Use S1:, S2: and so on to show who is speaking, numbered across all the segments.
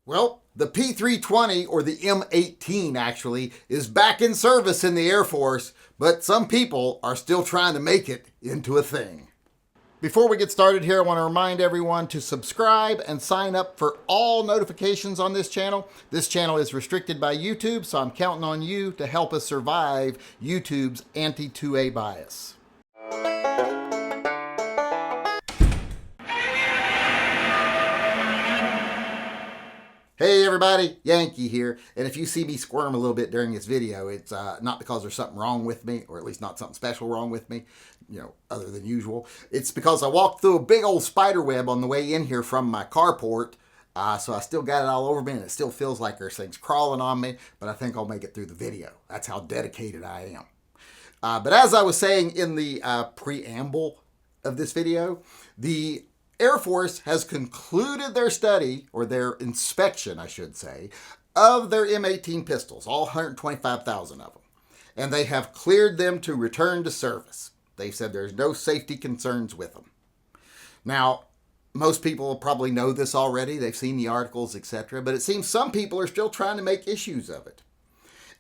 S1: Well, the P320, or the M18 actually, is back in service in the Air Force, but some people are still trying to make it into a thing. Before we get started here, I want to remind everyone to subscribe and sign up for all notifications on this channel. This channel is restricted by YouTube, so I'm counting on you to help us survive YouTube's anti-2A bias. Hey everybody, Yankee here, and if you see me squirm a little bit during this video, it's not because there's something wrong with me, or at least not something special wrong with me, other than usual. It's because I walked through a big old spider web on the way in here from my carport, so I still got it all over me, and it still feels like there's things crawling on me, but I think I'll make it through the video. That's how dedicated I am. But as I was saying in the preamble of this video, the Air Force has concluded their study, or their inspection, I should say, of their M18 pistols, all 125,000 of them. And they have cleared them to return to service. They said there's no safety concerns with them. Now, most people probably know this already. They've seen the articles, etc. But it seems some people are still trying to make issues of it.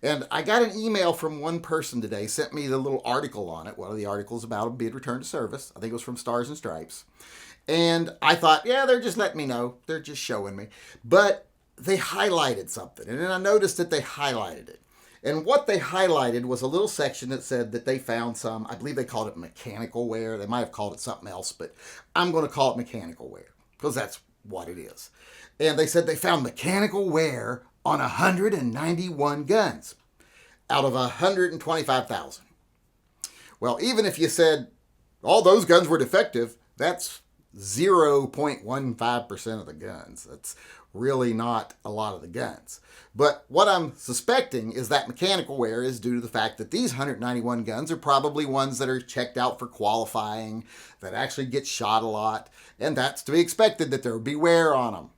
S1: And I got an email from one person today, sent me the little article on it. One of the articles about them being returned to service. I think it was from Stars and Stripes. And I thought, yeah, they're just letting me know. They're just showing me. But they highlighted something. And then I noticed that they highlighted it. And what they highlighted was a little section that said that they found some, I believe they called it mechanical wear. They might have called it something else, but I'm going to call it mechanical wear because that's what it is. And they said they found mechanical wear on 191 guns out of 125,000. Well, even if you said all those guns were defective, that's 0.15% of the guns. That's really not a lot of the guns. But what I'm suspecting is that mechanical wear is due to the fact that these 191 guns are probably ones that are checked out for qualifying, that actually get shot a lot, and that's to be expected that there would be wear on them.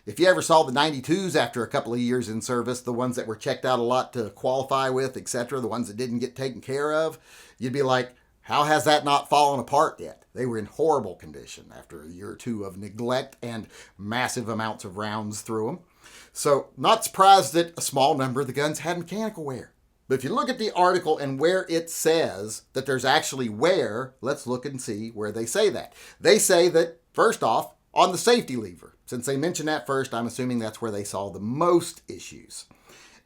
S1: If you ever saw the 92s after a couple of years in service, the ones that were checked out a lot to qualify with, etc., the ones that didn't get taken care of, you'd be like, how has that not fallen apart yet? They were in horrible condition after a year or two of neglect and massive amounts of rounds through them. So not surprised that a small number of the guns had mechanical wear. But if you look at the article and where it says that there's actually wear, let's look and see where they say that. They say that, first off, on the safety lever. Since they mentioned that first, I'm assuming that's where they saw the most issues.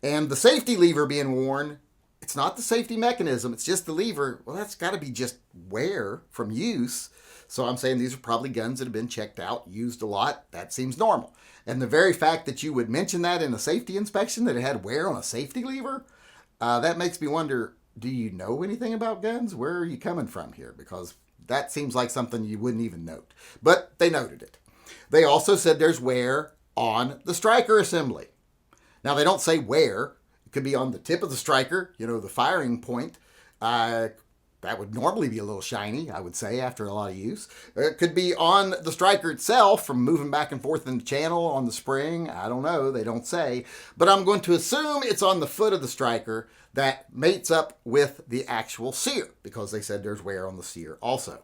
S1: And the safety lever being worn, it's not the safety mechanism, it's just the lever. Well, that's got to be just wear from use. So I'm saying these are probably guns that have been checked out, used a lot. That seems normal. And the very fact that you would mention that in a safety inspection, that it had wear on a safety lever, that makes me wonder, do you know anything about guns? Where are you coming from here? Because that seems like something you wouldn't even note. But they noted it. They also said there's wear on the striker assembly. Now, they don't say where. It could be on the tip of the striker, the firing point. That would normally be a little shiny, I would say, after a lot of use. It could be on the striker itself from moving back and forth in the channel on the spring. I don't know. They don't say. But I'm going to assume it's on the foot of the striker that mates up with the actual sear, because they said there's wear on the sear also.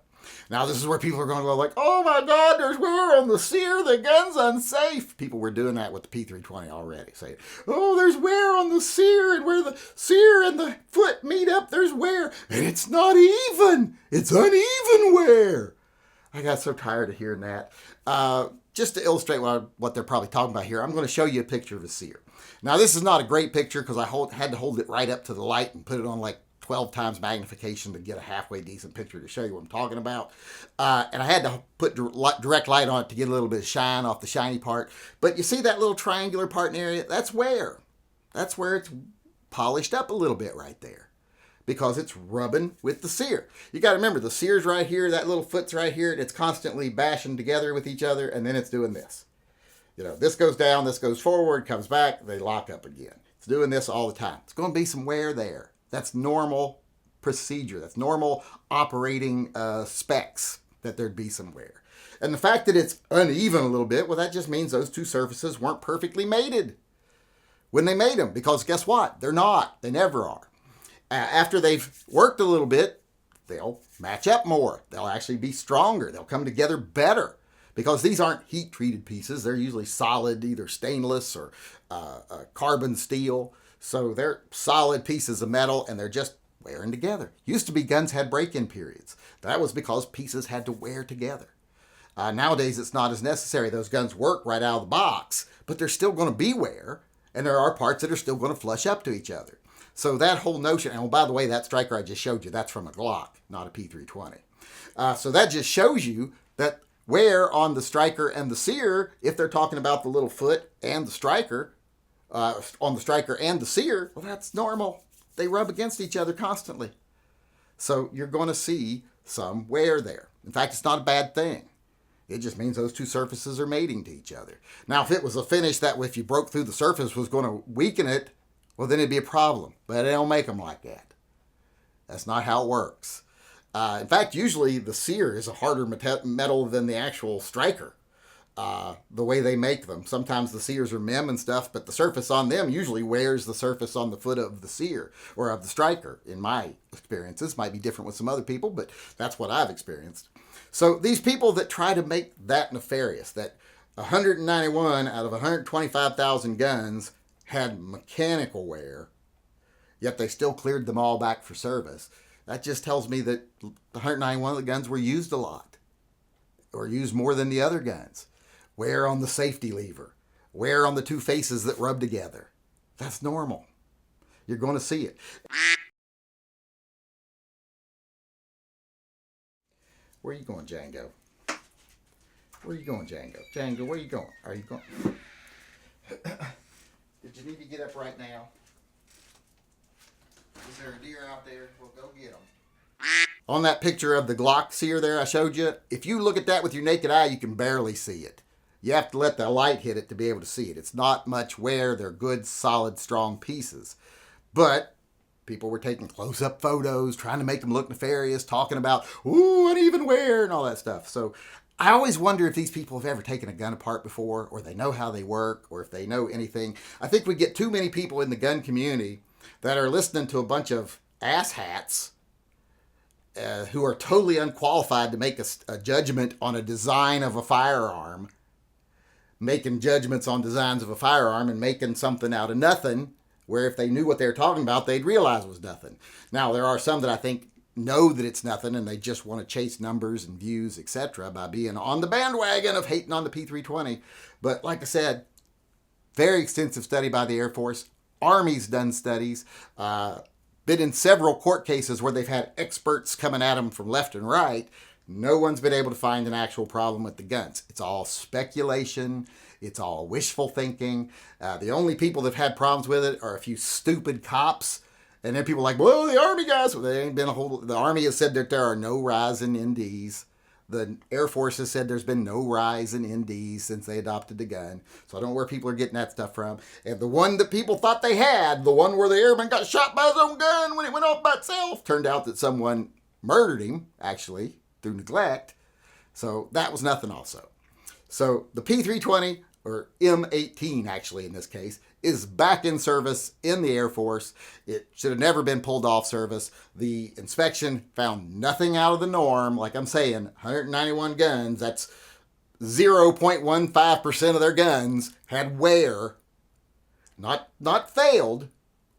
S1: Now, this is where people are going to go like, oh my God, there's wear on the sear, the gun's unsafe. People were doing that with the P320 already, saying, oh, there's wear on the sear, and where the sear and the foot meet up, there's wear. And it's not even. It's uneven wear. I got so tired of hearing that. Just to illustrate what they're probably talking about here, I'm going to show you a picture of a sear. Now, this is not a great picture because I had to hold it right up to the light and put it on like 12 times magnification to get a halfway decent picture to show you what I'm talking about. And I had to put direct light on it to get a little bit of shine off the shiny part. But you see that little triangular part in the area? That's wear. That's where it's polished up a little bit right there, because it's rubbing with the sear. You got to remember, the sear's right here, that little foot's right here, and it's constantly bashing together with each other, and then it's doing this. This goes down, this goes forward, comes back, they lock up again. It's doing this all the time. It's going to be some wear there. That's normal procedure. That's normal operating specs, that there'd be some wear. And the fact that it's uneven a little bit, well, that just means those two surfaces weren't perfectly mated when they made them. Because guess what? They're not. They never are. After they've worked a little bit, they'll match up more. They'll actually be stronger. They'll come together better. because these aren't heat-treated pieces. They're usually solid, either stainless or carbon steel. So they're solid pieces of metal, and they're just wearing together. Used to be guns had break-in periods. That was because pieces had to wear together. Nowadays, it's not as necessary. Those guns work right out of the box, but they're still going to be wear, and there are parts that are still going to flush up to each other. So that whole notion, and by the way, that striker I just showed you, that's from a Glock, not a P320. So that just shows you that wear on the striker and the sear, if they're talking about the little foot and the striker, on the striker and the sear, well, that's normal. They rub against each other constantly. So you're going to see some wear there. In fact, it's not a bad thing. It just means those two surfaces are mating to each other. Now, if it was a finish that if you broke through the surface was going to weaken it, well, then it'd be a problem. But they don't make them like that. That's not how it works. In fact, usually the sear is a harder metal than the actual striker. The way they make them. Sometimes the sears are MEM and stuff, but the surface on them usually wears the surface on the foot of the sear or of the striker. In my experiences, might be different with some other people, but that's what I've experienced. So these people that try to make that nefarious, that 191 out of 125,000 guns had mechanical wear, yet they still cleared them all back for service. That just tells me that the 191 of the guns were used a lot, or used more than the other guns. Wear on the safety lever, wear on the two faces that rub together. That's normal. You're going to see it. Where are you going, Django? Where are you going, Django? Django, where are you going? Are you going? Did you need to get up right now? Is there a deer out there? Well, go get him. On that picture of the Glock sear there I showed you, if you look at that with your naked eye, you can barely see it. You have to let the light hit it to be able to see it. It's not much wear. They're good, solid, strong pieces. But people were taking close-up photos, trying to make them look nefarious, talking about, ooh, uneven wear and all that stuff. So I always wonder if these people have ever taken a gun apart before, or they know how they work, or if they know anything. I think we get too many people in the gun community that are listening to a bunch of asshats who are totally unqualified to make a judgment on a design of a firearm, making judgments on designs of a firearm and making something out of nothing, where if they knew what they were talking about, they'd realize it was nothing. Now, there are some that I think know that it's nothing and they just want to chase numbers and views, etc., by being on the bandwagon of hating on the P320. But like I said, very extensive study by the Air Force. Army's done studies. Been in several court cases where they've had experts coming at them from left and right. No one's been able to find an actual problem with the guns. It's all speculation. It's all wishful thinking. The only people that have had problems with it are a few stupid cops. And then people are like, well, the Army guys, well, there ain't been a whole, the Army has said that there are no rise in NDs. The Air Force has said there's been no rise in NDs since they adopted the gun. So I don't know where people are getting that stuff from. And the one that people thought they had, the one where the airman got shot by his own gun when it went off by itself, turned out that someone murdered him, actually, through neglect. So that was nothing also. So the P320, or M18 actually in this case, is back in service in the Air Force. It should have never been pulled off service. The inspection found nothing out of the norm. Like I'm saying, 191 guns, that's 0.15% of their guns had wear. Not failed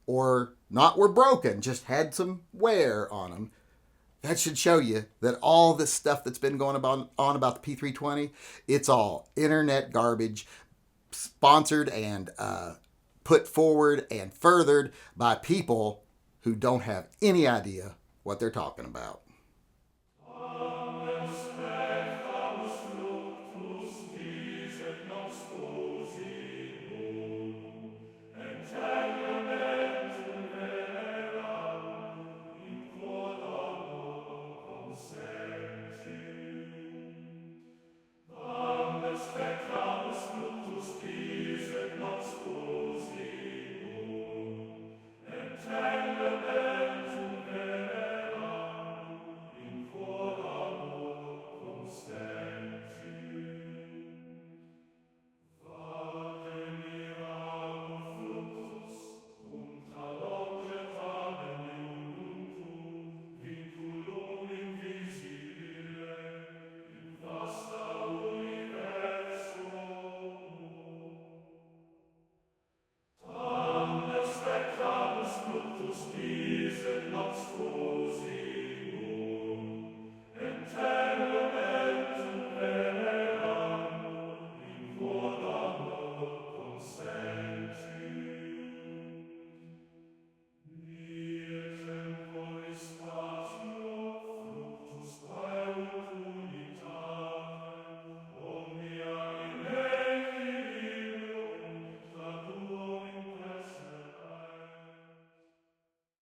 S1: or not were broken, just had some wear on them. That should show you that all this stuff that's been going on about the P320, it's all internet garbage, sponsored and put forward and furthered by people who don't have any idea what they're talking about.